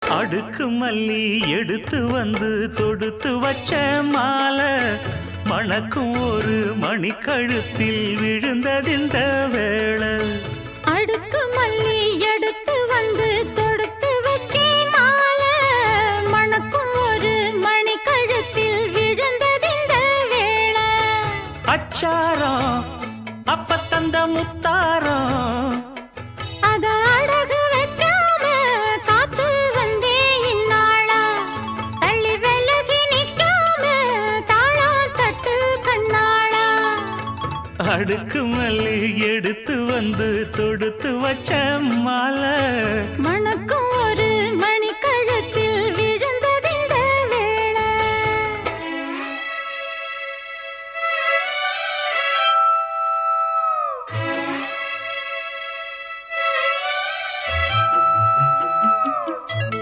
அடுக்கு மல்லி எடுத்து வந்து தொடுத்து வச்ச மாலை மணக்கும் ஒரு மணிக்கழுத்தில் விழுந்ததிந்த வேளை. அடுக்கு மல்லி எடுத்து வந்து தொடுத்து வச்ச மாலை மணக்கும் ஒரு மணிக்கழுத்தில் விழுந்ததிந்த வேளை. அச்சாரம் அப்ப தந்த முத்தாரம் அடுக்கு மல்லி எடுத்து வந்து தொடுத்து வச்ச மாலை மணக்கும்